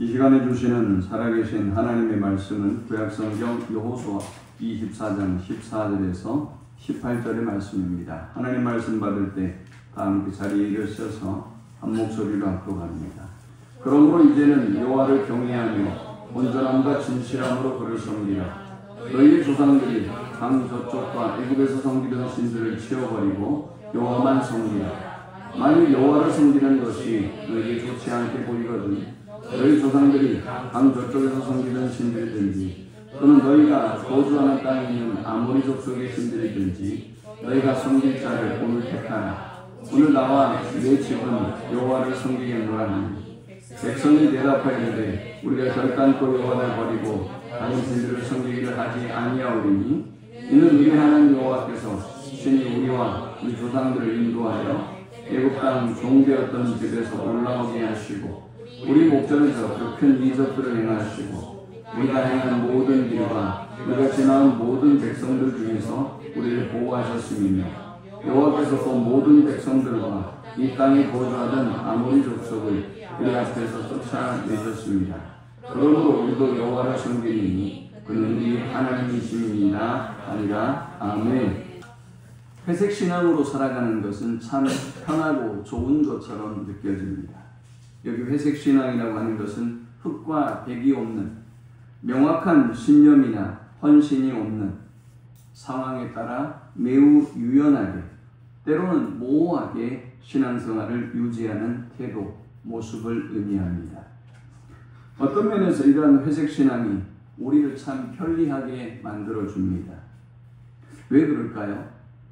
이 시간에 주시는 살아계신 하나님의 말씀은 구약성경 여호수아 24장 14절에서 18절의 말씀입니다. 하나님 말씀 받을 때 다 함께 자리에 일으셔서 한 목소리로 합독합니다. 그러므로 이제는 여호와를 경외하며 온전함과 진실함으로 그를 섬기라. 너희의 조상들이 강 저쪽과 애굽에서 섬기던 신들을 치워버리고 여호와만 섬기라. 만일 여호와를 섬기는 것이 너희에게 좋지 않게 보이거든 너희 조상들이 강 저쪽에서 섬기던 신들이든지 또는 너희가 거주하는 땅에 있는 아모리 족속의 신들이든지 너희가 섬길 자를 오늘 택하라. 오늘 나와 내 집은 여호와를 섬기겠노라 하니 백성이 대답하기를 우리가 결단코 여호와를 버리고 다른 신들을 섬기기를 하지 아니하오리니 이는 우리 하나님 여호와께서 신이 우리와 우리 조상들을 인도하여 애굽 땅 종되었던 집에서 올라오게 하시고 우리 목전에서 그 큰 이적들을 행하시고 우리가 행한 모든 일과 우리가 지나온 모든 백성들 중에서 우리를 보호하셨음이며 여호와께서 또 모든 백성들과 이 땅에 거주하던 아모리 족속을 우리 앞에서 쫓아내셨습니다. 그러므로 우리도 여호와를 섬기니 그는 우리 하나님이십니다 하리라. 아멘. 회색 신앙으로 살아가는 것은 참 편하고 좋은 것처럼 느껴집니다. 여기 회색 신앙이라고 하는 것은 흙과 백이 없는 명확한 신념이나 헌신이 없는 상황에 따라 매우 유연하게 때로는 모호하게 신앙생활을 유지하는 태도, 모습을 의미합니다. 어떤 면에서 이러한 회색 신앙이 우리를 참 편리하게 만들어줍니다. 왜 그럴까요?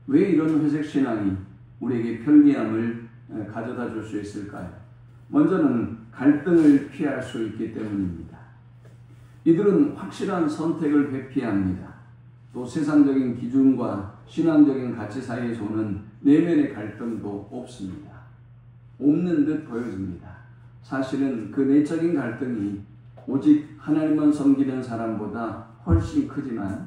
왜 이런 회색 신앙이 우리에게 편리함을 가져다 줄 수 있을까요? 먼저는 갈등을 피할 수 있기 때문입니다. 이들은 확실한 선택을 회피합니다. 또 세상적인 기준과 신앙적인 가치 사이에서는 내면의 갈등도 없습니다. 없는 듯 보여집니다. 사실은 그 내적인 갈등이 오직 하나님만 섬기는 사람보다 훨씬 크지만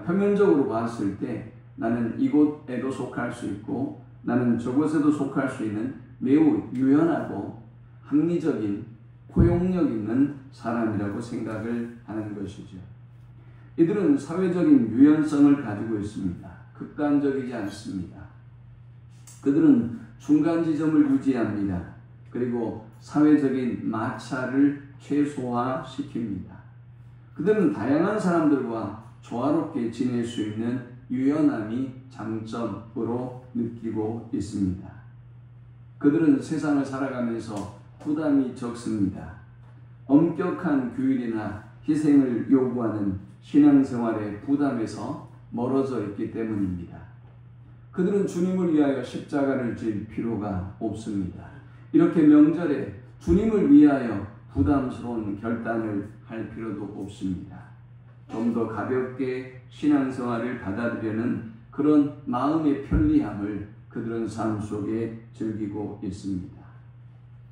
표면적으로 봤을 때 나는 이곳에도 속할 수 있고 나는 저곳에도 속할 수 있는 매우 유연하고 합리적인 포용력 있는 사람이라고 생각을 하는 것이죠. 이들은 사회적인 유연성을 가지고 있습니다. 극단적이지 않습니다. 그들은 중간 지점을 유지합니다. 그리고 사회적인 마찰을 최소화시킵니다. 그들은 다양한 사람들과 조화롭게 지낼 수 있는 유연함이 장점으로 느끼고 있습니다. 그들은 세상을 살아가면서 부담이 적습니다. 엄격한 규율이나 희생을 요구하는 신앙생활의 부담에서 멀어져 있기 때문입니다. 그들은 주님을 위하여 십자가를 질 필요가 없습니다. 이렇게 명절에 주님을 위하여 부담스러운 결단을 할 필요도 없습니다. 좀 더 가볍게 신앙생활을 받아들이는 그런 마음의 편리함을 그들은 삶 속에 즐기고 있습니다.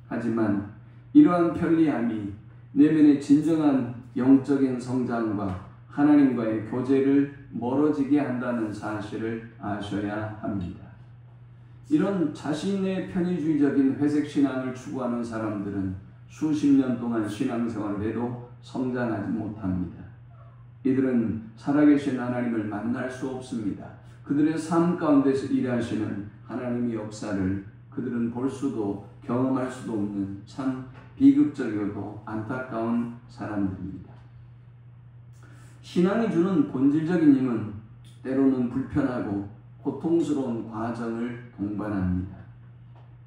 하지만 이러한 편리함이 내면의 진정한 영적인 성장과 하나님과의 교제를 멀어지게 한다는 사실을 아셔야 합니다. 이런 자신의 편의주의적인 회색 신앙을 추구하는 사람들은 수십 년 동안 신앙생활을 해도 성장하지 못합니다. 이들은 살아계신 하나님을 만날 수 없습니다. 그들의 삶 가운데서 일하시는 하나님의 역사를 그들은 볼 수도 경험할 수도 없는 참 비극적이고 안타까운 사람들입니다. 신앙이 주는 본질적인 힘은 때로는 불편하고 고통스러운 과정을 동반합니다.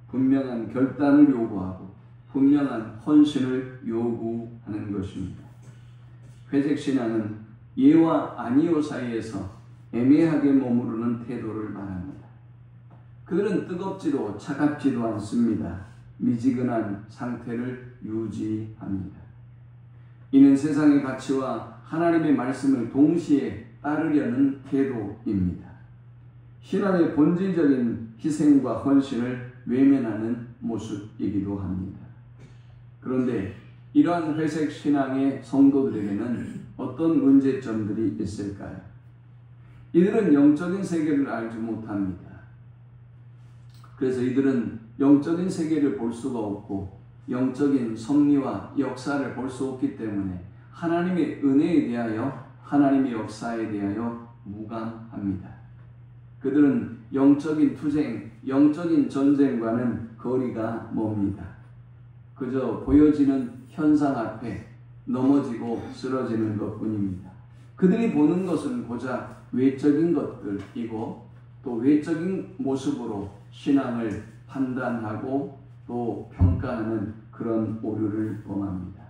분명한 결단을 요구하고 분명한 헌신을 요구하는 것입니다. 회색 신앙은 예와 아니요 사이에서 애매하게 머무르는 태도를 말합니다. 그들은 뜨겁지도 차갑지도 않습니다. 미지근한 상태를 유지합니다. 이는 세상의 가치와 하나님의 말씀을 동시에 따르려는 태도입니다. 신앙의 본질적인 희생과 헌신을 외면하는 모습이기도 합니다. 그런데 이러한 회색 신앙의 성도들에게는 어떤 문제점들이 있을까요? 이들은 영적인 세계를 알지 못합니다. 그래서 이들은 영적인 세계를 볼 수가 없고 영적인 섭리와 역사를 볼 수 없기 때문에 하나님의 은혜에 대하여 하나님의 역사에 대하여 무감합니다. 그들은 영적인 투쟁, 영적인 전쟁과는 거리가 멉니다. 그저 보여지는 현상 앞에 넘어지고 쓰러지는 것뿐입니다. 그들이 보는 것은 고작 외적인 것들이고 또 외적인 모습으로 신앙을 판단하고 또 평가하는 그런 오류를 범합니다.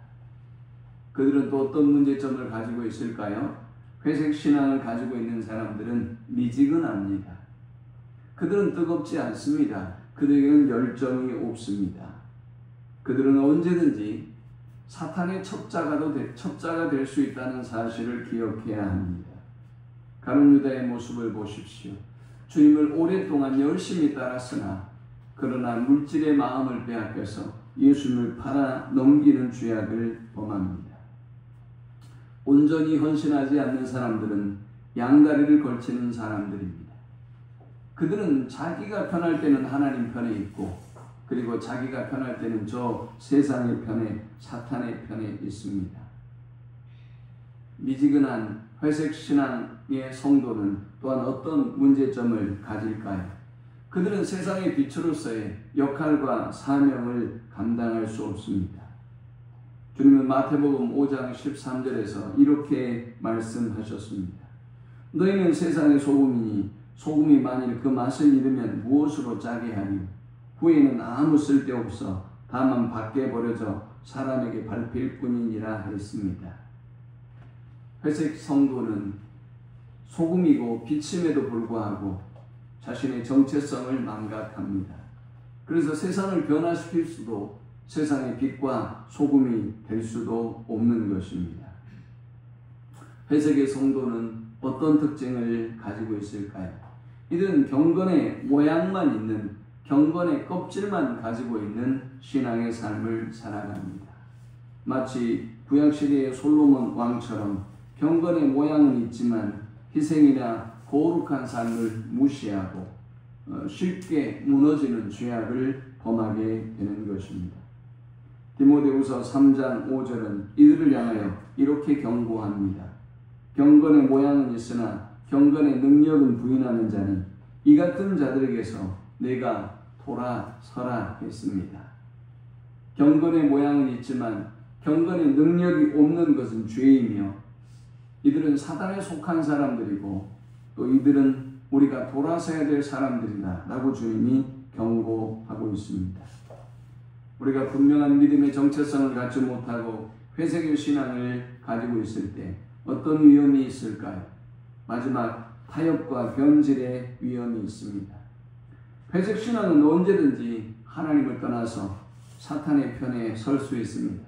그들은 또 어떤 문제점을 가지고 있을까요? 회색 신앙을 가지고 있는 사람들은 미지근합니다. 그들은 뜨겁지 않습니다. 그들에게는 열정이 없습니다. 그들은 언제든지 사탄의 첩자가 될 수 있다는 사실을 기억해야 합니다. 가룟 유다의 모습을 보십시오. 주님을 오랫동안 열심히 따랐으나 그러나 물질의 마음을 빼앗겨서 예수님을 팔아 넘기는 죄악을 범합니다. 온전히 헌신하지 않는 사람들은 양다리를 걸치는 사람들입니다. 그들은 자기가 편할 때는 하나님 편에 있고 그리고 자기가 편할 때는 저 세상의 편에 사탄의 편에 있습니다. 미지근한 회색 신앙의 성도는 또한 어떤 문제점을 가질까요? 그들은 세상의 빛으로서의 역할과 사명을 감당할 수 없습니다. 주님은 마태복음 5장 13절에서 이렇게 말씀하셨습니다. 너희는 세상의 소금이니 소금이 만일 그 맛을 잃으면 무엇으로 짜게 하리요? 후에는 아무 쓸데없어 다만 밖에 버려져 사람에게 밟힐 뿐이니라 했습니다. 회색 성도는 소금이고 빛임에도 불구하고 자신의 정체성을 망각합니다. 그래서 세상을 변화시킬 수도 세상의 빛과 소금이 될 수도 없는 것입니다. 회색의 성도는 어떤 특징을 가지고 있을까요? 이들은 경건의 모양만 있는 경건의 껍질만 가지고 있는 신앙의 삶을 살아갑니다. 마치 구약시대의 솔로몬 왕처럼 경건의 모양은 있지만 희생이나 거룩한 삶을 무시하고 쉽게 무너지는 죄악을 범하게 되는 것입니다. 디모데후서 3장 5절은 이들을 향하여 이렇게 경고합니다. 경건의 모양은 있으나 경건의 능력은 부인하는 자니 이 같은 자들에게서 내가 돌아서라 했습니다. 경건의 모양은 있지만 경건의 능력이 없는 것은 죄이며 이들은 사단에 속한 사람들이고 또 이들은 우리가 돌아서야 될 사람들이다 라고 주님이 경고하고 있습니다. 우리가 분명한 믿음의 정체성을 갖지 못하고 회색의 신앙을 가지고 있을 때 어떤 위험이 있을까요? 마지막 타협과 변질의 위험이 있습니다. 회색 신앙은 언제든지 하나님을 떠나서 사탄의 편에 설 수 있습니다.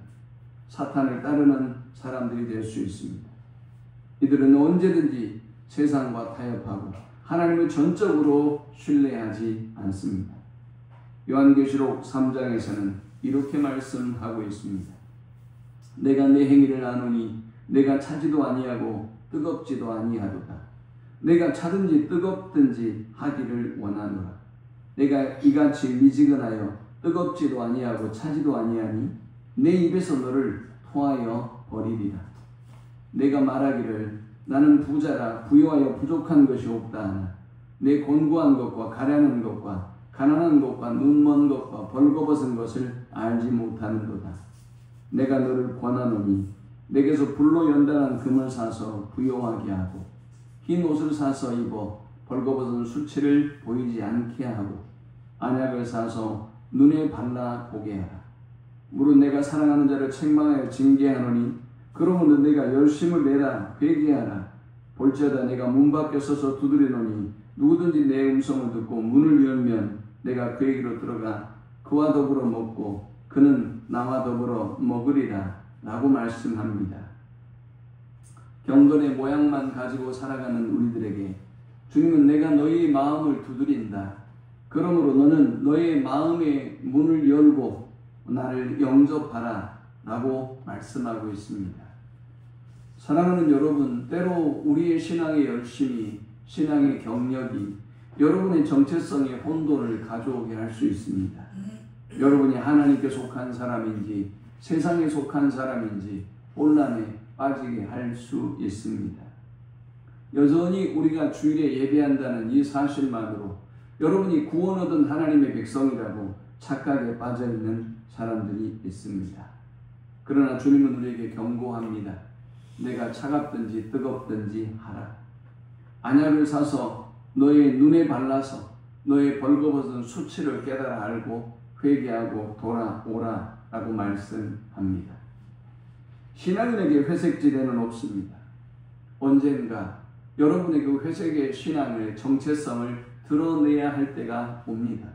사탄을 따르는 사람들이 될 수 있습니다. 이들은 언제든지 세상과 타협하고 하나님을 전적으로 신뢰하지 않습니다. 요한계시록 3장에서는 이렇게 말씀하고 있습니다. 내가 내 행위를 아노니 내가 차지도 아니하고 뜨겁지도 아니하도다. 내가 차든지 뜨겁든지 하기를 원하노라. 내가 이같이 미지근하여 뜨겁지도 아니하고 차지도 아니하니 내 입에서 너를 토하여 버리리라. 내가 말하기를 나는 부자라 부유하여 부족한 것이 없다 하나 내 곤고한 것과 가련한 것과 가난한 것과 눈먼 것과 벌거벗은 것을 알지 못하는도다. 내가 너를 권하노니 내게서 불로 연단한 금을 사서 부요하게 하고 흰 옷을 사서 입어 벌거벗은 수치를 보이지 않게 하고 안약을 사서 눈에 발라 보게 하라. 무릇 내가 사랑하는 자를 책망하여 징계하노니 그러므로 내가 열심을 내라 회개하라. 볼지어다 내가 문 밖에 서서 두드리노니 누구든지 내 음성을 듣고 문을 열면 내가 그에게로 들어가 그와 더불어 먹고 그는 나와 더불어 먹으리라 라고 말씀합니다. 경건의 모양만 가지고 살아가는 우리들에게 주님은 내가 너희의 마음을 두드린다. 그러므로 너는 너의 마음의 문을 열고 나를 영접하라 라고 말씀하고 있습니다. 사랑하는 여러분, 때로 우리의 신앙의 열심이, 신앙의 경력이 여러분의 정체성의 혼돈을 가져오게 할 수 있습니다. 여러분이 하나님께 속한 사람인지 세상에 속한 사람인지 혼란에 빠지게 할 수 있습니다. 여전히 우리가 주일에 예배한다는 이 사실만으로 여러분이 구원 얻은 하나님의 백성이라고 착각에 빠져있는 사람들이 있습니다. 그러나 주님은 우리에게 경고합니다. 내가 차갑든지 뜨겁든지 하라. 안약을 사서 너의 눈에 발라서 너의 벌거벗은 수치를 깨달아 알고 회개하고 돌아오라 라고 말씀합니다. 신앙인에게 회색지대는 없습니다. 언젠가 여러분의 그 회색의 신앙의 정체성을 드러내야 할 때가 옵니다.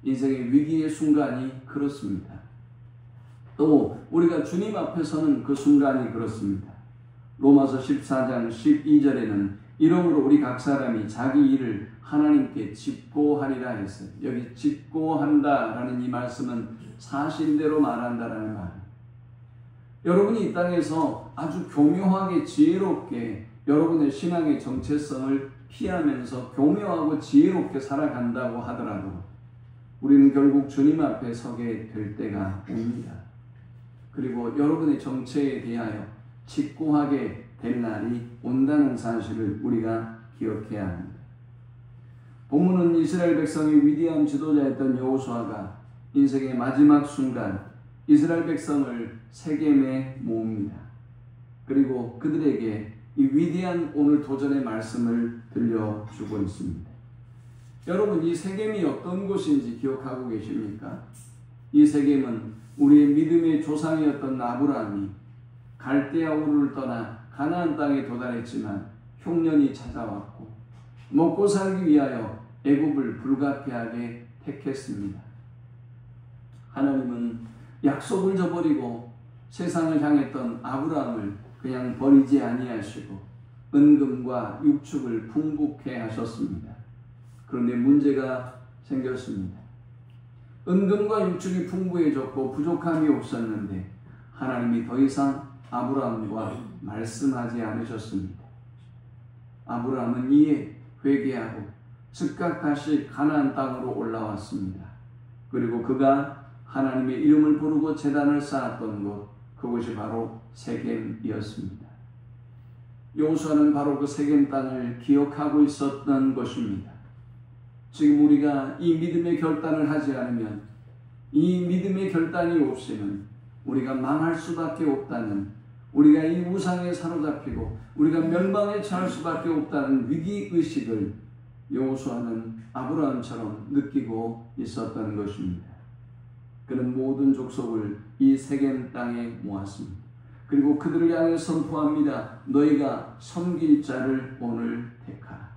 인생의 위기의 순간이 그렇습니다. 또 우리가 주님 앞에 서는 그 순간이 그렇습니다. 로마서 14장 12절에는 이러므로 우리 각 사람이 자기 일을 하나님께 직고하리라 했어요. 여기 직고한다라는 이 말씀은 사실대로 말한다라는 말이에요. 여러분이 이 땅에서 아주 교묘하게 지혜롭게 여러분의 신앙의 정체성을 피하면서 교묘하고 지혜롭게 살아간다고 하더라도 우리는 결국 주님 앞에 서게 될 때가 옵니다. 그리고 여러분의 정체에 대하여 직고하게 될 날이 온다는 사실을 우리가 기억해야 합니다. 본문은 이스라엘 백성의 위대한 지도자였던 여호수아가 인생의 마지막 순간 이스라엘 백성을 세겜에 모읍니다. 그리고 그들에게 이 위대한 오늘 도전의 말씀을 들려주고 있습니다. 여러분, 이 세겜이 어떤 곳인지 기억하고 계십니까? 이 세겜은 우리의 믿음의 조상이었던 아브라함이 갈대아 우르를 떠나 가나안 땅에 도달했지만 흉년이 찾아왔고 먹고 살기 위하여 애굽을 불가피하게 택했습니다. 하나님은 약속을 저버리고 세상을 향했던 아브라함을 그냥 버리지 아니하시고 은금과 육축을 풍부케 하셨습니다. 그런데 문제가 생겼습니다. 은금과 육축이 풍부해졌고 부족함이 없었는데 하나님이 더 이상 아브라함과 말씀하지 않으셨습니다. 아브라함은 이에 회개하고 즉각 다시 가나안 땅으로 올라왔습니다. 그리고 그가 하나님의 이름을 부르고 제단을 쌓았던 곳, 그곳이 바로 세겜이었습니다. 여호수아는 바로 그 세겜 땅을 기억하고 있었던 것입니다. 지금 우리가 이 믿음의 결단을 하지 않으면, 이 믿음의 결단이 없이는 우리가 망할 수밖에 없다는, 우리가 이 우상에 사로잡히고 우리가 멸망에 처할 수밖에 없다는 위기의식을 여호수아는 아브라함처럼 느끼고 있었던 것입니다. 그는 모든 족속을 이 세겜 땅에 모았습니다. 그리고 그들을 향해 선포합니다. 너희가 섬길 자를 오늘 택하라.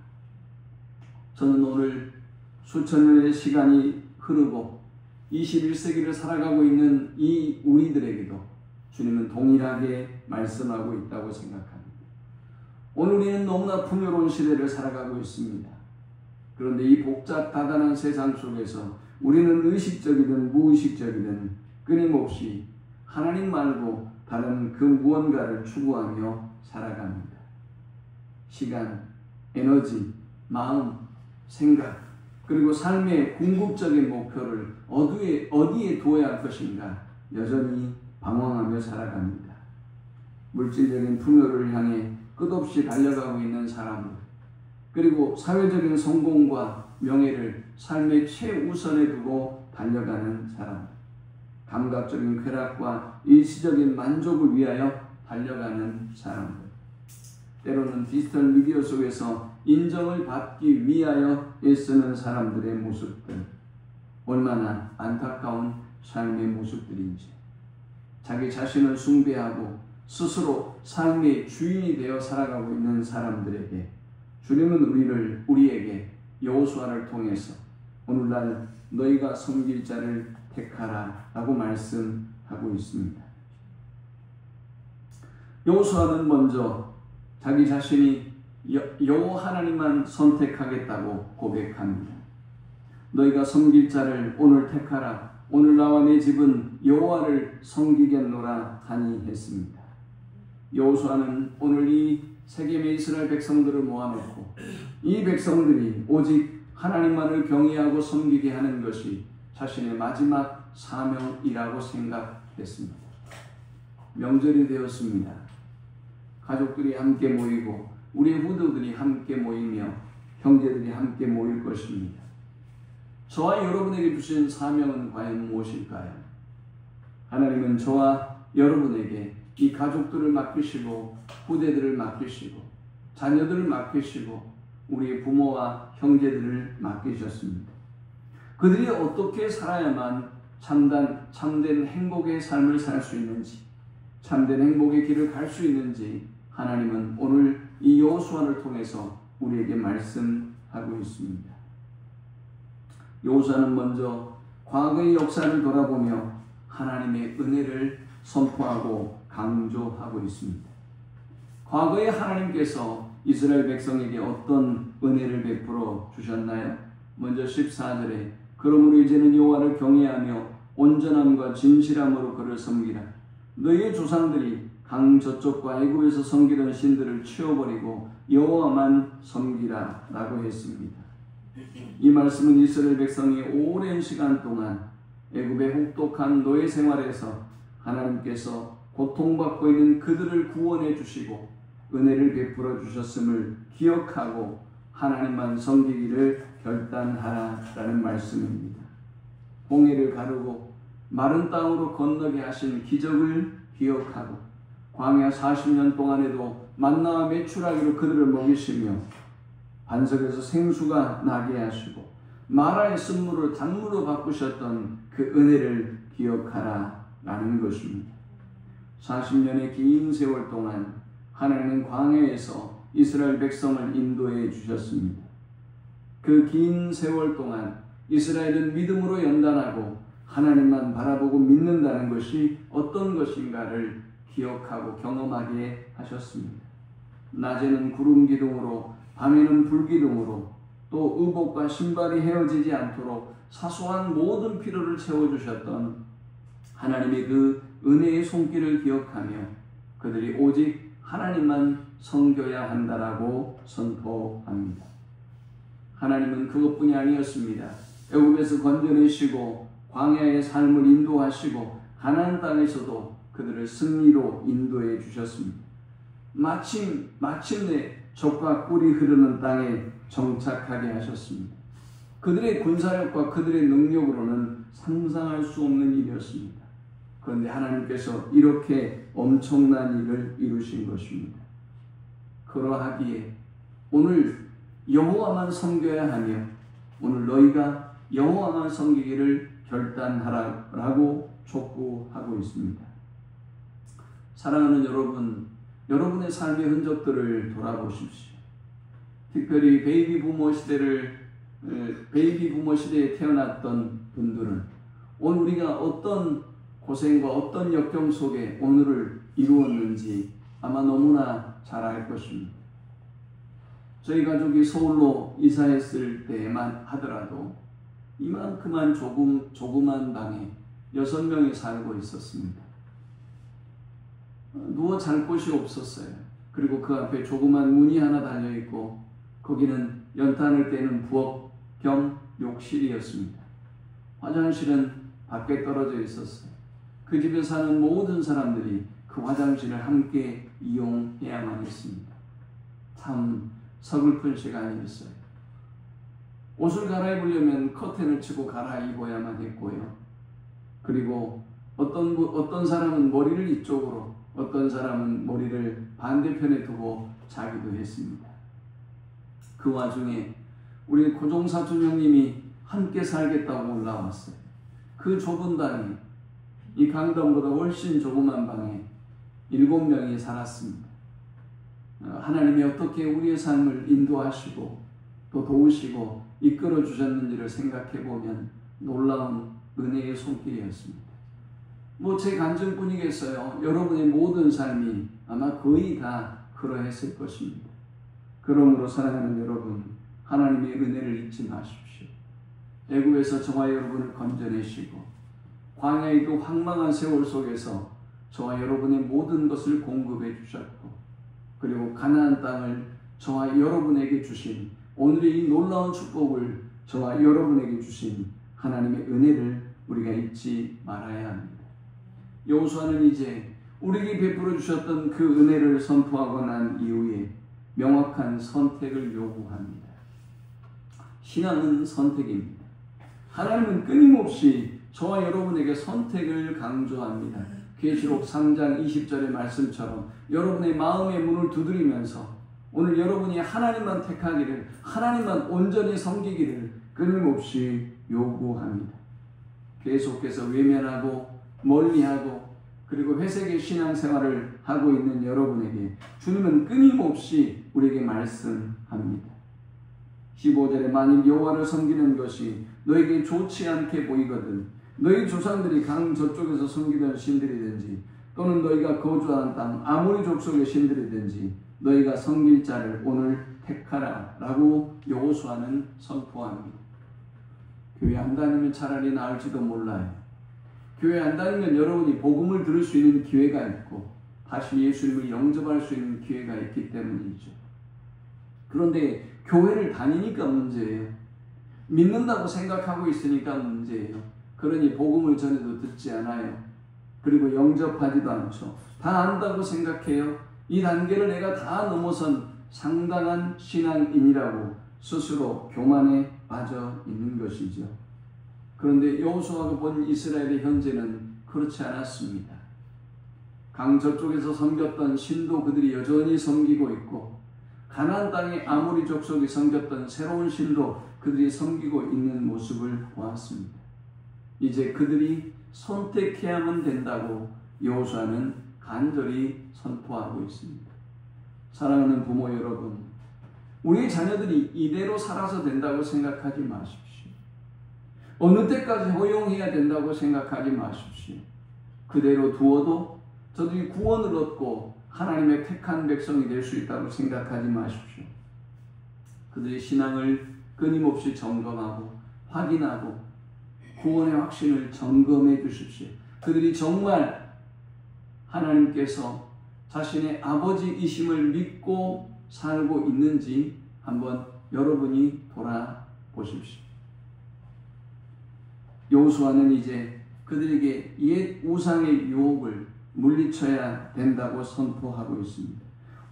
저는 오늘 수천 년의 시간이 흐르고 21세기를 살아가고 있는 이 우리들에게도 주님은 동일하게 말씀하고 있다고 생각합니다. 오늘 우리는 너무나 풍요로운 시대를 살아가고 있습니다. 그런데 이 복잡다단한 세상 속에서 우리는 의식적이든 무의식적이든 끊임없이 하나님 말고 다른 그 무언가를 추구하며 살아갑니다. 시간, 에너지, 마음, 생각, 그리고 삶의 궁극적인 목표를 어디에 두어야 할 것인가 여전히 방황하며 살아갑니다. 물질적인 풍요를 향해 끝없이 달려가고 있는 사람들, 그리고 사회적인 성공과 명예를 삶의 최우선에 두고 달려가는 사람들, 감각적인 쾌락과 일시적인 만족을 위하여 달려가는 사람들, 때로는 디지털 미디어 속에서 인정을 받기 위하여 애쓰는 사람들의 모습들, 얼마나 안타까운 삶의 모습들인지, 자기 자신을 숭배하고 스스로 삶의 주인이 되어 살아가고 있는 사람들에게 주님은 우리에게 여호수아를 통해서 오늘날 너희가 섬길 자를 택하라 라고 말씀하고 있습니다. 여호수아는 먼저 자기 자신이 여호와 하나님만 선택하겠다고 고백합니다. 너희가 섬길 자를 오늘 택하라. 오늘 나와 내 집은 여호와를 섬기겠노라 하니 했습니다. 여호수아는 오늘 이 세겜의 이스라엘 백성들을 모아놓고 이 백성들이 오직 하나님만을 경외하고 섬기게 하는 것이 자신의 마지막 사명이라고 생각했습니다. 명절이 되었습니다. 가족들이 함께 모이고 우리 후대들이 함께 모이며 형제들이 함께 모일 것입니다. 저와 여러분에게 주신 사명은 과연 무엇일까요? 하나님은 저와 여러분에게 이 가족들을 맡기시고 후대들을 맡기시고 자녀들을 맡기시고 우리의 부모와 형제들을 맡기셨습니다. 그들이 어떻게 살아야만 참된 행복의 삶을 살 수 있는지, 참된 행복의 길을 갈 수 있는지 하나님은 오늘 이 여호수아를 통해서 우리에게 말씀하고 있습니다. 여호수아는 먼저 과거의 역사를 돌아보며 하나님의 은혜를 선포하고 강조하고 있습니다. 과거에 하나님께서 이스라엘 백성에게 어떤 은혜를 베풀어 주셨나요? 먼저 14절에 그러므로 이제는 여호와를 경외하며 온전함과 진실함으로 그를 섬기라. 너희의 조상들이 강 저쪽과 애굽에서 섬기던 신들을 치워버리고 여호와만 섬기라 라고 했습니다. 이 말씀은 이스라엘 백성이 오랜 시간 동안 애굽의 혹독한 노예 생활에서 하나님께서 고통받고 있는 그들을 구원해 주시고 은혜를 베풀어 주셨음을 기억하고 하나님만 섬기기를 결단하라라는 말씀입니다. 홍해를 가르고 마른 땅으로 건너게 하신 기적을 기억하고 광야 40년 동안에도 만나와 메추라기로 그들을 먹이시며 반석에서 생수가 나게 하시고 마라의 쓴물을 단물로 바꾸셨던 그 은혜를 기억하라라는 것입니다. 40년의 긴 세월 동안 하나님은 광야에서 이스라엘 백성을 인도해 주셨습니다. 그 긴 세월 동안 이스라엘은 믿음으로 연단하고 하나님만 바라보고 믿는다는 것이 어떤 것인가를 기억하고 경험하게 하셨습니다. 낮에는 구름 기둥으로 밤에는 불 기둥으로 또 의복과 신발이 헤어지지 않도록 사소한 모든 필요를 채워주셨던 하나님의 그 은혜의 손길을 기억하며 그들이 오직 하나님만 섬겨야 한다라고 선포합니다. 하나님은 그것뿐이 아니었습니다. 애굽에서 건져내시고 광야의 삶을 인도하시고 가나안 땅에서도 그들을 승리로 인도해 주셨습니다. 마침내 젖과 꿀이 흐르는 땅에 정착하게 하셨습니다. 그들의 군사력과 그들의 능력으로는 상상할 수 없는 일이었습니다. 그런데 하나님께서 이렇게 엄청난 일을 이루신 것입니다. 그러하기에 오늘 여호와만 섬겨야 하며 오늘 너희가 여호와만 섬기기를 결단하라고 촉구하고 있습니다. 사랑하는 여러분, 여러분의 삶의 흔적들을 돌아보십시오. 특별히 베이비 부모 시대에 태어났던 분들은 오늘 우리가 어떤 고생과 어떤 역경 속에 오늘을 이루었는지 아마 너무나 잘 알 것입니다. 저희 가족이 서울로 이사했을 때만 하더라도 이만큼한 조그만 방에 6명이 살고 있었습니다. 누워 잘 곳이 없었어요. 그리고 그 앞에 조그만 문이 하나 달려있고 거기는 연탄을 떼는 부엌 겸 욕실이었습니다. 화장실은 밖에 떨어져 있었어요. 그 집에 사는 모든 사람들이 그 화장실을 함께 이용해야만 했습니다. 참 서글픈 시간이었어요. 옷을 갈아입으려면 커튼을 치고 갈아입어야만 했고요. 그리고 어떤 사람은 머리를 이쪽으로, 어떤 사람은 머리를 반대편에 두고 자기도 했습니다. 그 와중에 우리 고종사촌 형님이 함께 살겠다고 올라왔어요. 그 좁은 방에, 이 강당보다 훨씬 조그만 방에 7명이 살았습니다. 하나님이 어떻게 우리의 삶을 인도하시고 또 도우시고 이끌어 주셨는지를 생각해 보면 놀라운 은혜의 손길이었습니다. 제 간증뿐이겠어요. 여러분의 모든 삶이 아마 거의 다 그러했을 것입니다. 그러므로 사랑하는 여러분, 하나님의 은혜를 잊지 마십시오. 애굽에서 저와 여러분을 건져내시고 광야의 그 황망한 세월 속에서 저와 여러분의 모든 것을 공급해 주셨고 그리고 가나안 땅을 저와 여러분에게 주신 오늘의 이 놀라운 축복을 저와 여러분에게 주신 하나님의 은혜를 우리가 잊지 말아야 합니다. 여호수아는 이제 우리에게 베풀어 주셨던 그 은혜를 선포하고 난 이후에 명확한 선택을 요구합니다. 신앙은 선택입니다. 하나님은 끊임없이 저와 여러분에게 선택을 강조합니다. 계시록 3장 20절의 말씀처럼 여러분의 마음의 문을 두드리면서 오늘 여러분이 하나님만 택하기를, 하나님만 온전히 섬기기를 끊임없이 요구합니다. 계속해서 외면하고 멀리하고 그리고 회색의 신앙생활을 하고 있는 여러분에게 주님은 끊임없이 우리에게 말씀합니다. 15절에 만일 여호와를 섬기는 것이 너에게 좋지 않게 보이거든 너희 조상들이 강 저쪽에서 섬기던 신들이든지 또는 너희가 거주하는 땅 아모리 족속의 신들이든지 너희가 섬길 자를 오늘 택하라 라고 여호수아는 선포합니다. 교회 안 다니면 차라리 나을지도 몰라요. 교회 안 다니면 여러분이 복음을 들을 수 있는 기회가 있고 다시 예수님을 영접할 수 있는 기회가 있기 때문이죠. 그런데 교회를 다니니까 문제예요. 믿는다고 생각하고 있으니까 문제예요. 그러니 복음을 전해도 듣지 않아요. 그리고 영접하지도 않죠. 다 안다고 생각해요. 이 단계를 내가 다 넘어선 상당한 신앙인이라고 스스로 교만에 빠져 있는 것이죠. 그런데 여호수아가 본 이스라엘의 현재는 그렇지 않았습니다. 강 저쪽에서 섬겼던 신도 그들이 여전히 섬기고 있고 가나안 땅의 아모리 족속이 섬겼던 새로운 신도 그들이 섬기고 있는 모습을 보았습니다. 이제 그들이 선택해야만 된다고 여호수아는 간절히 선포하고 있습니다. 사랑하는 부모 여러분, 우리 자녀들이 이대로 살아서 된다고 생각하지 마십시오. 어느 때까지 허용해야 된다고 생각하지 마십시오. 그대로 두어도 저들이 구원을 얻고 하나님의 택한 백성이 될 수 있다고 생각하지 마십시오. 그들의 신앙을 끊임없이 점검하고 확인하고 구원의 확신을 점검해 주십시오. 그들이 정말 하나님께서 자신의 아버지이심을 믿고 살고 있는지 한번 여러분이 돌아보십시오. 여호수아는 이제 그들에게 옛 우상의 유혹을 물리쳐야 된다고 선포하고 있습니다.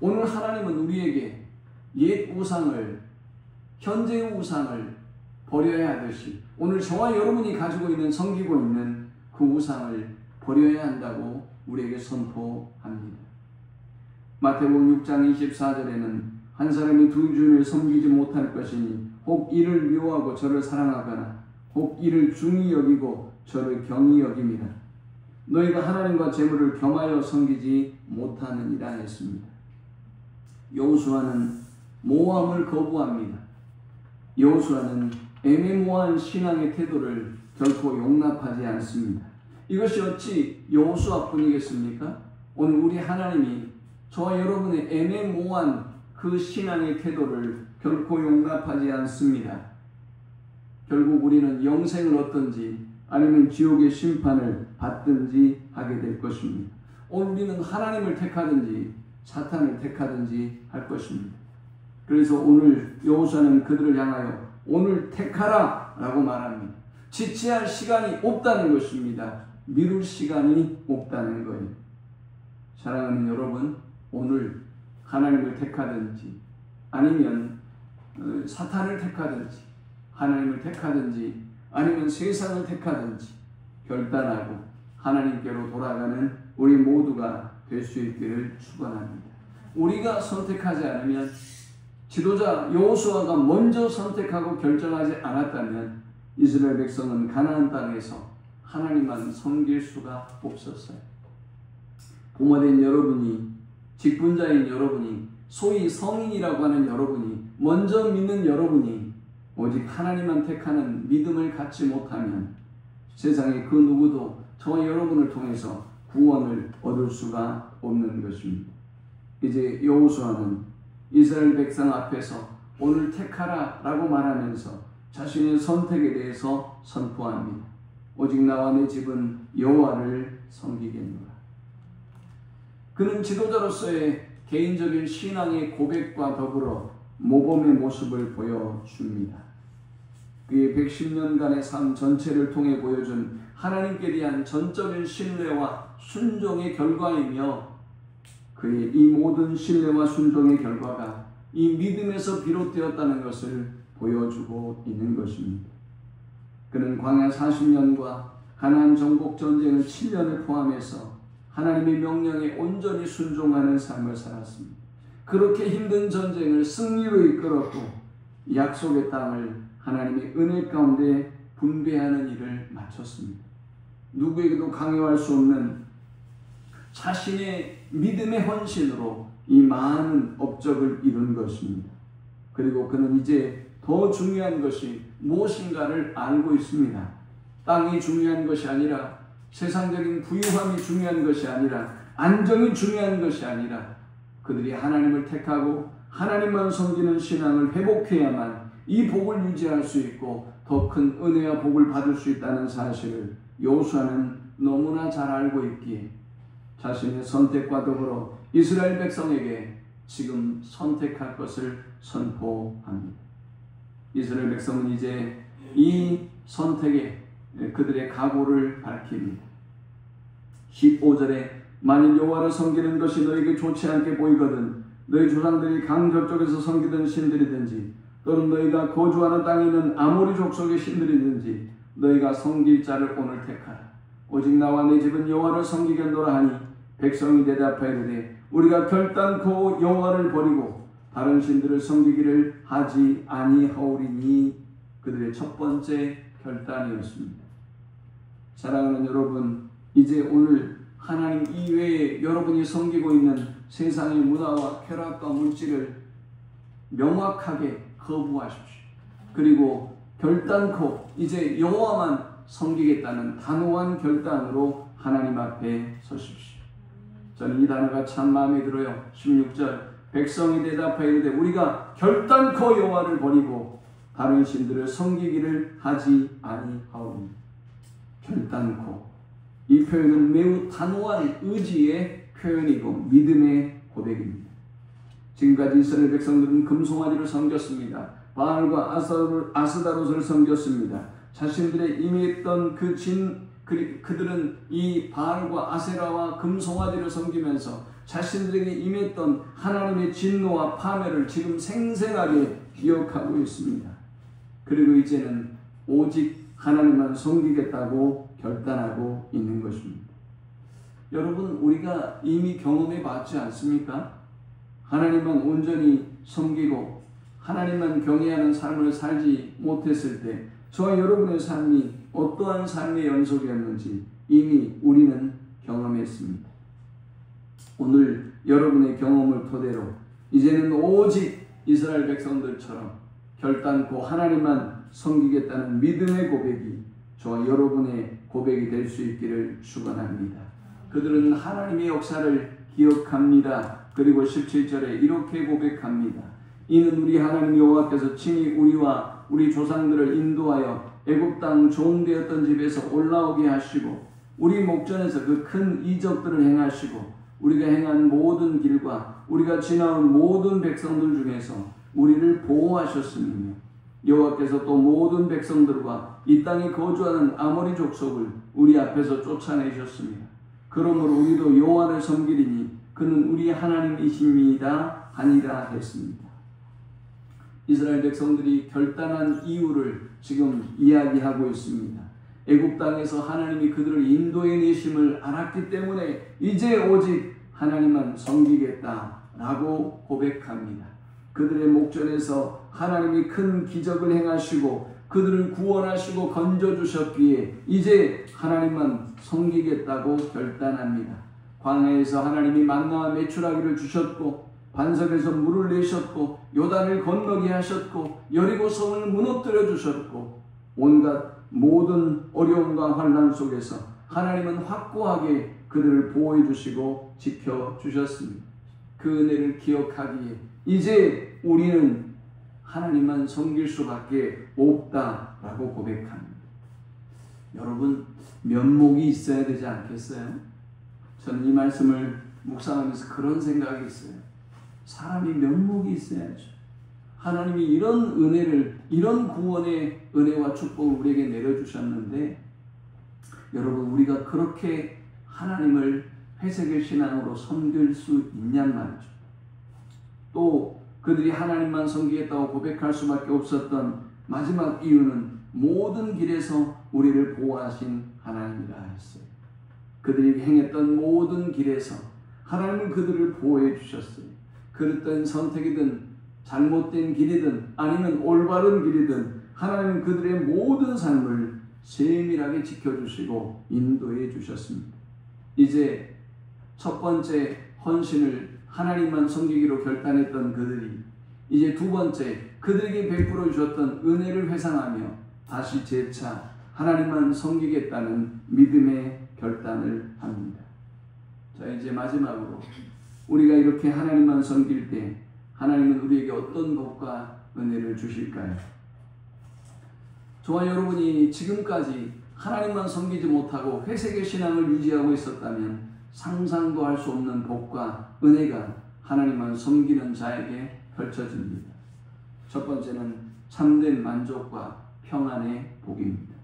오늘 하나님은 우리에게 옛 우상을, 현재의 우상을 버려야 하듯이 오늘 저와 여러분이 가지고 있는, 섬기고 있는 그 우상을 버려야 한다고 우리에게 선포합니다. 마태복음 6장 24절에는 한 사람이 두 주를 섬기지 못할 것이니 혹 이를 미워하고 저를 사랑하거나 혹 이를 중히 여기고 저를 경히 여김이라. 너희가 하나님과 재물을 겸하여 섬기지 못하느니라 했습니다. 여호수아는 모함을 거부합니다. 여호수아는 애매모호한 신앙의 태도를 결코 용납하지 않습니다. 이것이 어찌 여호수아뿐이겠습니까? 오늘 우리 하나님이 저와 여러분의 애매모호한 그 신앙의 태도를 결코 용납하지 않습니다. 결국 우리는 영생을 얻든지 아니면 지옥의 심판을 받든지 하게 될 것입니다. 오늘 우리는 하나님을 택하든지 사탄을 택하든지 할 것입니다. 그래서 오늘 여호수아는 그들을 향하여 오늘 택하라 라고 말합니다. 지체할 시간이 없다는 것입니다. 미룰 시간이 없다는 거예요. 사랑하는 여러분, 오늘 하나님을 택하든지 아니면 사탄을 택하든지 하나님을 택하든지 아니면 세상을 택하든지 결단하고 하나님께로 돌아가는 우리 모두가 될 수 있기를 축원합니다. 우리가 선택하지 않으면, 지도자 여호수아가 먼저 선택하고 결정하지 않았다면 이스라엘 백성은 가나안 땅에서 하나님만 섬길 수가 없었어요. 부모된 여러분이, 직분자인 여러분이, 소위 성인이라고 하는 여러분이, 먼저 믿는 여러분이 오직 하나님만 택하는 믿음을 갖지 못하면 세상에 그 누구도 저와 여러분을 통해서 구원을 얻을 수가 없는 것입니다. 이제 여호수아는 이스라엘 백성 앞에서 오늘 택하라 라고 말하면서 자신의 선택에 대해서 선포합니다. 오직 나와 내 집은 여호와를 섬기겠노라. 그는 지도자로서의 개인적인 신앙의 고백과 더불어 모범의 모습을 보여줍니다. 그의 110년간의 삶 전체를 통해 보여준 하나님께 대한 전적인 신뢰와 순종의 결과이며, 그의 이 모든 신뢰와 순종의 결과가 이 믿음에서 비롯되었다는 것을 보여주고 있는 것입니다. 그는 광야 40년과 가나안 정복 전쟁을 7년을 포함해서 하나님의 명령에 온전히 순종하는 삶을 살았습니다. 그렇게 힘든 전쟁을 승리로 이끌었고 약속의 땅을 하나님의 은혜 가운데 분배하는 일을 마쳤습니다. 누구에게도 강요할 수 없는 자신의 믿음의 헌신으로 이 많은 업적을 이룬 것입니다. 그리고 그는 이제 더 중요한 것이 무엇인가를 알고 있습니다. 땅이 중요한 것이 아니라, 세상적인 부유함이 중요한 것이 아니라, 안정이 중요한 것이 아니라, 그들이 하나님을 택하고 하나님만 섬기는 신앙을 회복해야만 이 복을 유지할 수 있고 더 큰 은혜와 복을 받을 수 있다는 사실을 여호수아는 너무나 잘 알고 있기에 자신의 선택과 더불어 이스라엘 백성에게 지금 선택할 것을 선포합니다. 이스라엘 백성은 이제 이 선택에 그들의 각오를 밝힙니다. 15절에 만일 여호와를 섬기는 것이 너에게 좋지 않게 보이거든 너희 조상들이 강 저쪽에서 섬기던 신들이든지 또는 너희가 거주하는 땅에 있는 아모리 족속의 신들이든지 너희가 섬길 자를 오늘 택하라. 오직 나와 내 집은 여호와를 섬기겠노라 하니 백성이 대답하이르되 우리가 결단코 여호와를 버리고 다른 신들을 섬기기를 하지 아니하오리니. 그들의 첫 번째 결단이었습니다. 사랑하는 여러분, 이제 오늘 하나님 이외에 여러분이 섬기고 있는 세상의 문화와 쾌락과 물질을 명확하게 거부하십시오. 그리고 결단코 이제 여호와만 섬기겠다는 단호한 결단으로 하나님 앞에 서십시오. 저는 이 단어가 참 마음에 들어요. 16절 백성이 대답하이르되 우리가 결단코 여호와를 버리고 다른 신들을 섬기기를 하지 아니하오니. 결단코, 이 표현은 매우 단호한 의지의 표현이고 믿음의 고백입니다. 지금까지 이스라엘 백성들은 금송아지를 섬겼습니다. 바알과 아스다롯을 섬겼습니다. 자신들의 임했던 그들은 이 바알과 아세라와 금송아지를 섬기면서 자신들에게 임했던 하나님의 진노와 파멸을 지금 생생하게 기억하고 있습니다. 그리고 이제는 오직 하나님만 섬기겠다고 결단하고 있는 것입니다. 여러분, 우리가 이미 경험해 봤지 않습니까? 하나님만 온전히 섬기고 하나님만 경외하는 삶을 살지 못했을 때 저와 여러분의 삶이 어떠한 삶의 연속이었는지 이미 우리는 경험했습니다. 오늘 여러분의 경험을 토대로 이제는 오직 이스라엘 백성들처럼 결단코 하나님만 섬기겠다는 믿음의 고백이 저와 여러분의 고백이 될 수 있기를 축원합니다. 그들은 하나님의 역사를 기억합니다. 그리고 17절에 이렇게 고백합니다. 이는 우리 하나님 여호와께서 친히 우리와 우리 조상들을 인도하여 애굽 땅 종되었던 집에서 올라오게 하시고 우리 목전에서 그 큰 이적들을 행하시고 우리가 행한 모든 길과 우리가 지나온 모든 백성들 중에서 우리를 보호하셨으며 여호와께서 또 모든 백성들과 이 땅에 거주하는 아모리 족속을 우리 앞에서 쫓아내셨습니다. 그러므로 우리도 여호와를 섬기리니 그는 우리 하나님이십니다 하니라 했습니다. 이스라엘 백성들이 결단한 이유를 지금 이야기하고 있습니다. 애굽 땅에서 하나님이 그들을 인도해 내심을 알았기 때문에 이제 오직 하나님만 섬기겠다라고 고백합니다. 그들의 목전에서 하나님이 큰 기적을 행하시고 그들을 구원하시고 건져주셨기에 이제 하나님만 섬기겠다고 결단합니다. 광야에서 하나님이 만나와 메추라기를 주셨고 반석에서 물을 내셨고 요단을 건너게 하셨고 여리고 성을 무너뜨려 주셨고 온갖 모든 어려움과 환난 속에서 하나님은 확고하게 그들을 보호해 주시고 지켜 주셨습니다. 그 은혜를 기억하기에 이제 우리는 하나님만 섬길 수밖에 없다라고 고백합니다. 여러분, 면목이 있어야 되지 않겠어요? 저는 이 말씀을 묵상하면서 그런 생각이 있어요. 사람이 면목이 있어야죠. 하나님이 이런 은혜를 이런 구원의 은혜와 축복을 우리에게 내려주셨는데, 여러분, 우리가 그렇게 하나님을 회색의 신앙으로 섬길 수 있냔 말이죠. 또 그들이 하나님만 섬기겠다고 고백할 수밖에 없었던 마지막 이유는 모든 길에서 우리를 보호하신 하나님이라 했어요. 그들이 행했던 모든 길에서 하나님은 그들을 보호해 주셨어요. 그릇된 선택이든 잘못된 길이든 아니면 올바른 길이든 하나님은 그들의 모든 삶을 세밀하게 지켜주시고 인도해 주셨습니다. 이제 첫 번째 헌신을 하나님만 섬기기로 결단했던 그들이 이제 두 번째 그들에게 베풀어 주셨던 은혜를 회상하며 다시 재차 하나님만 섬기겠다는 믿음의 결단을 합니다. 자, 이제 마지막으로 우리가 이렇게 하나님만 섬길 때 하나님은 우리에게 어떤 복과 은혜를 주실까요? 저와 여러분이 지금까지 하나님만 섬기지 못하고 회색의 신앙을 유지하고 있었다면 상상도 할 수 없는 복과 은혜가 하나님만 섬기는 자에게 펼쳐집니다. 첫 번째는 참된 만족과 평안의 복입니다.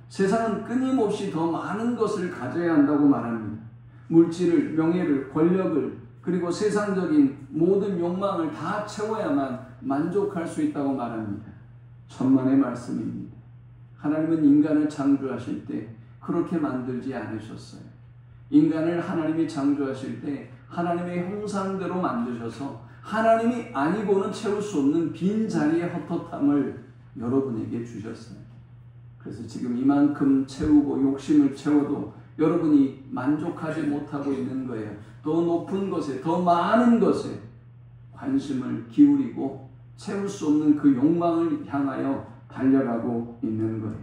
세상은 끊임없이 더 많은 것을 가져야 한다고 말합니다. 물질을, 명예를, 권력을, 그리고 세상적인 모든 욕망을 다 채워야만 만족할 수 있다고 말합니다. 천만의 말씀입니다. 하나님은 인간을 창조하실 때 그렇게 만들지 않으셨어요. 인간을 하나님이 창조하실 때 하나님의 형상대로 만드셔서 하나님이 아니고는 채울 수 없는 빈자리의 헛헛함을 여러분에게 주셨어요. 그래서 지금 이만큼 채우고 욕심을 채워도 여러분이 만족하지 못하고 있는 거예요. 더 높은 것에, 더 많은 것에 관심을 기울이고 채울 수 없는 그 욕망을 향하여 달려가고 있는 거예요.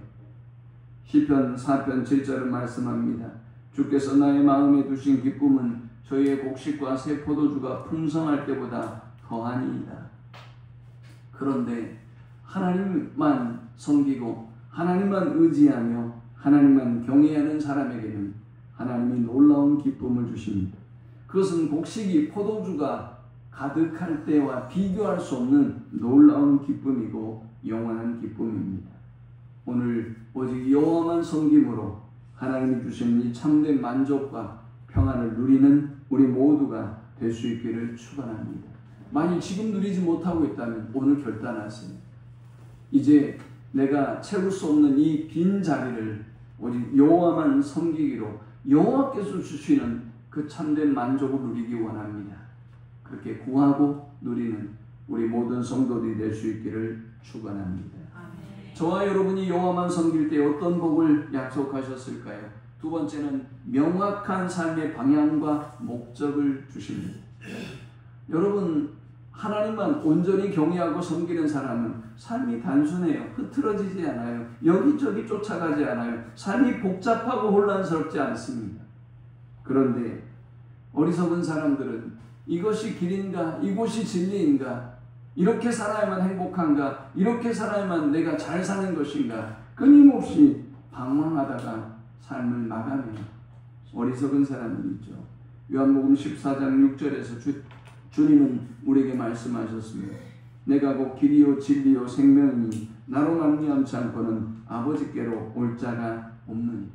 시편 4편 7절은 말씀합니다. 주께서 나의 마음에 두신 기쁨은 저희의 곡식과 새 포도주가 풍성할 때보다 더하니이다. 그런데 하나님만 섬기고 하나님만 의지하며 하나님만 경외하는 사람에게는 하나님이 놀라운 기쁨을 주십니다. 그것은 곡식이 포도주가 가득할 때와 비교할 수 없는 놀라운 기쁨이고 영원한 기쁨입니다. 오늘 오직 여호와만 섬김으로 하나님이 주신 이 참된 만족과 평안을 누리는 우리 모두가 될 수 있기를 축원합니다. 만일 지금 누리지 못하고 있다면 오늘 결단하세요. 이제 내가 채울 수 없는 이 빈 자리를 오직 여호와만 섬기기로 여호와께서 주시는 그 참된 만족을 누리기 원합니다. 그렇게 구하고 누리는 우리 모든 성도들이 될 수 있기를 축원합니다. 저와 여러분이 여호와만 섬길 때 어떤 복을 약속하셨을까요? 두 번째는 명확한 삶의 방향과 목적을 주십니다. 여러분, 하나님만 온전히 경외하고 섬기는 사람은 삶이 단순해요. 흐트러지지 않아요. 여기저기 쫓아가지 않아요. 삶이 복잡하고 혼란스럽지 않습니다. 그런데 어리석은 사람들은 이것이 길인가? 이곳이 진리인가? 이렇게 살아야만 행복한가? 이렇게 살아야만 내가 잘 사는 것인가? 끊임없이 방황하다가 삶을 마감해요. 어리석은 사람들이죠. 요한복음 14장 6절에서 주님은 우리에게 말씀하셨습니다. 내가 곧 길이요 진리요 생명이니 나로 말미암지 않고는 아버지께로 올 자가 없느니라.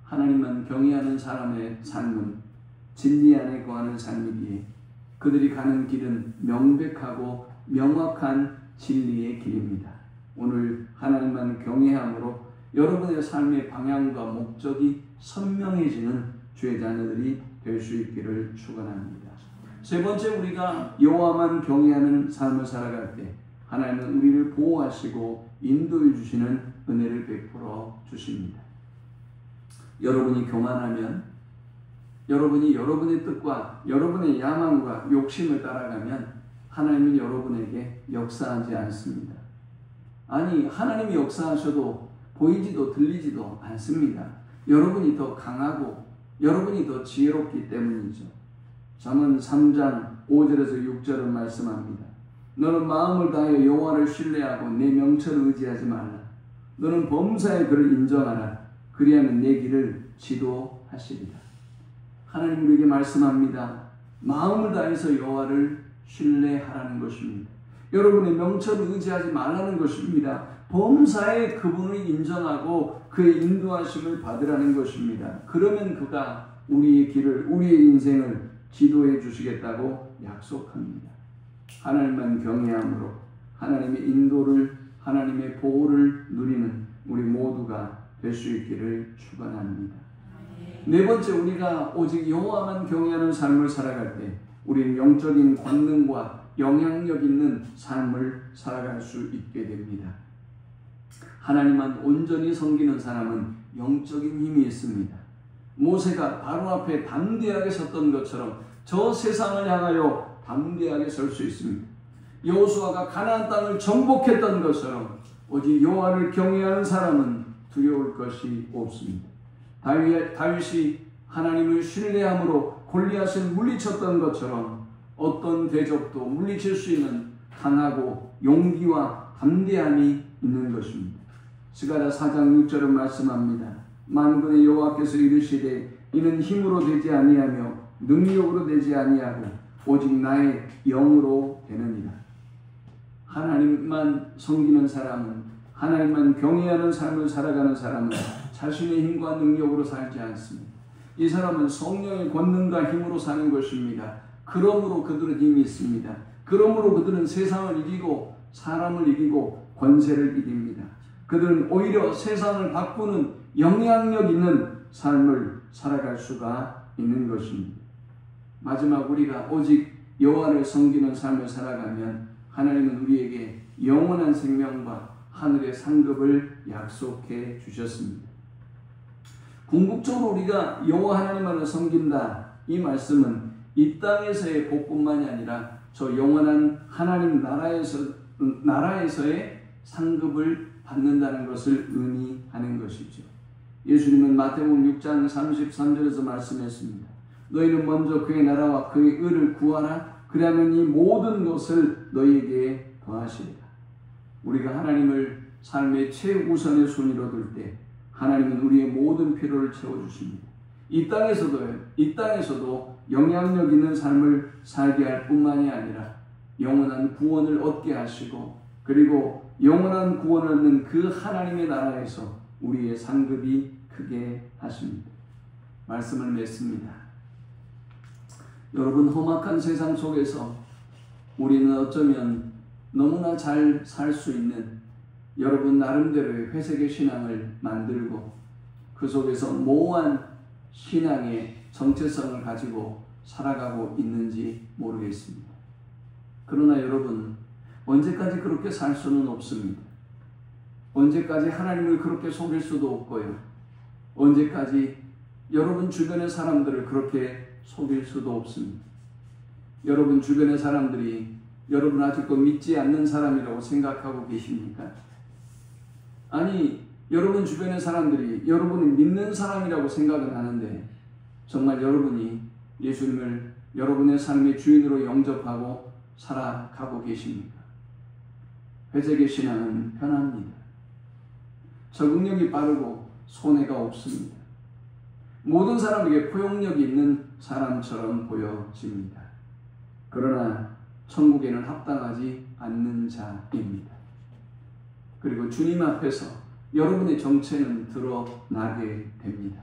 하나님만 경외하는 사람의 삶은 진리 안에 거하는 삶이기에 그들이 가는 길은 명백하고 명확한 진리의 길입니다. 오늘 하나님만 경외함으로 여러분의 삶의 방향과 목적이 선명해지는 주의 자녀들이 될 수 있기를 축원합니다. 세 번째, 우리가 여호와만 경외하는 삶을 살아갈 때 하나님은 우리를 보호하시고 인도해 주시는 은혜를 베풀어 주십니다. 여러분이 교만하면, 여러분이 여러분의 뜻과 여러분의 야망과 욕심을 따라가면 하나님은 여러분에게 역사하지 않습니다. 아니, 하나님이 역사하셔도 보이지도 들리지도 않습니다. 여러분이 더 강하고 여러분이 더 지혜롭기 때문이죠. 잠언 3장 5절에서 6절은 말씀합니다. 너는 마음을 다하여 여호와를 신뢰하고 내 명철을 의지하지 말라. 너는 범사에 그를 인정하라. 그리하면 내 길을 지도하시리라. 하나님 우리에게 말씀합니다. 마음을 다해서 여호와를 신뢰하라는 것입니다. 여러분의 명철을 의지하지 말라는 것입니다. 범사에 그분을 인정하고 그의 인도하심을 받으라는 것입니다. 그러면 그가 우리의 길을, 우리의 인생을 지도해 주시겠다고 약속합니다. 하나님만 경외함으로 하나님의 인도를, 하나님의 보호를 누리는 우리 모두가 될 수 있기를 축원합니다. 네 번째, 우리가 오직 여호와만 경외하는 삶을 살아갈 때 우리는 영적인 권능과 영향력 있는 삶을 살아갈 수 있게 됩니다. 하나님만 온전히 섬기는 사람은 영적인 힘이 있습니다. 모세가 바로 앞에 담대하게 섰던 것처럼 저 세상을 향하여 담대하게 설 수 있습니다. 여호수아가 가나안 땅을 정복했던 것처럼 오직 여호와를 경외하는 사람은 두려울 것이 없습니다. 다윗이 하나님을 신뢰함으로 골리앗을 물리쳤던 것처럼 어떤 대적도 물리칠 수 있는 강하고 용기와 담대함이 있는 것입니다. 스가랴 4장 6절은 말씀합니다. 만군의 여호와께서 이르시되 이는 힘으로 되지 아니하며 능력으로 되지 아니하고 오직 나의 영으로 되느니라. 하나님만 섬기는 사람은, 하나님만 경외하는 삶을 살아가는 사람은 자신의 힘과 능력으로 살지 않습니다. 이 사람은 성령의 권능과 힘으로 사는 것입니다. 그러므로 그들은 힘이 있습니다. 그러므로 그들은 세상을 이기고 사람을 이기고 권세를 이깁니다. 그들은 오히려 세상을 바꾸는 영향력 있는 삶을 살아갈 수가 있는 것입니다. 마지막, 우리가 오직 여호와를 섬기는 삶을 살아가면 하나님은 우리에게 영원한 생명과 하늘의 상급을 약속해 주셨습니다. 궁극적으로 우리가 여호와 하나님만을 섬긴다, 이 말씀은 이 땅에서의 복뿐만이 아니라 저 영원한 하나님 나라에서의 상급을 받는다는 것을 의미하는 것이죠. 예수님은 마태복음 6장 33절에서 말씀했습니다. 너희는 먼저 그의 나라와 그의 의를 구하라. 그러면 이 모든 것을 너희에게 더하시리라. 우리가 하나님을 삶의 최우선의 순위로 둘 때 하나님은 우리의 모든 필요를 채워주십니다. 이 땅에서도 영향력 있는 삶을 살게 할 뿐만이 아니라 영원한 구원을 얻게 하시고, 그리고 영원한 구원을 얻는 그 하나님의 나라에서 우리의 상급이 크게 하십니다. 말씀을 맺습니다. 여러분, 험악한 세상 속에서 우리는 어쩌면 너무나 잘 살 수 있는 여러분 나름대로의 회색의 신앙을 만들고 그 속에서 모호한 신앙의 정체성을 가지고 살아가고 있는지 모르겠습니다. 그러나 여러분, 언제까지 그렇게 살 수는 없습니다. 언제까지 하나님을 그렇게 속일 수도 없고요. 언제까지 여러분 주변의 사람들을 그렇게 속일 수도 없습니다. 여러분 주변의 사람들이 여러분 아직도 믿지 않는 사람이라고 생각하고 계십니까? 아니, 여러분 주변의 사람들이 여러분을 믿는 사람이라고 생각을 하는데 정말 여러분이 예수님을 여러분의 삶의 주인으로 영접하고 살아가고 계십니까? 회색의 신앙은 편합니다. 적응력이 빠르고 손해가 없습니다. 모든 사람에게 포용력이 있는 사람처럼 보여집니다. 그러나 천국에는 합당하지 않는 자입니다. 그리고 주님 앞에서 여러분의 정체는 드러나게 됩니다.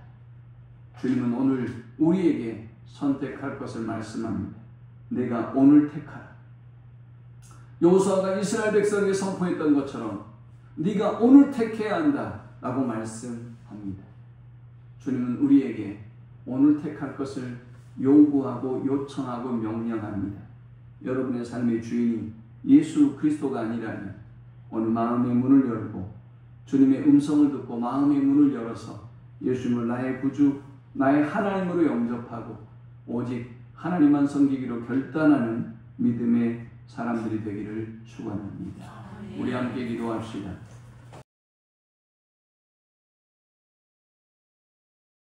주님은 오늘 우리에게 선택할 것을 말씀합니다. 내가 오늘 택하라. 여호수아가 이스라엘 백성에게 선포했던 것처럼 네가 오늘 택해야 한다 라고 말씀합니다. 주님은 우리에게 오늘 택할 것을 요구하고 요청하고 명령합니다. 여러분의 삶의 주인이 예수 그리스도가 아니라면 오늘 마음의 문을 열고 주님의 음성을 듣고 마음의 문을 열어서 예수님을 나의 구주, 나의 하나님으로 영접하고 오직 하나님만 섬기기로 결단하는 믿음의 사람들이 되기를 축원합니다. 우리 함께 기도합시다.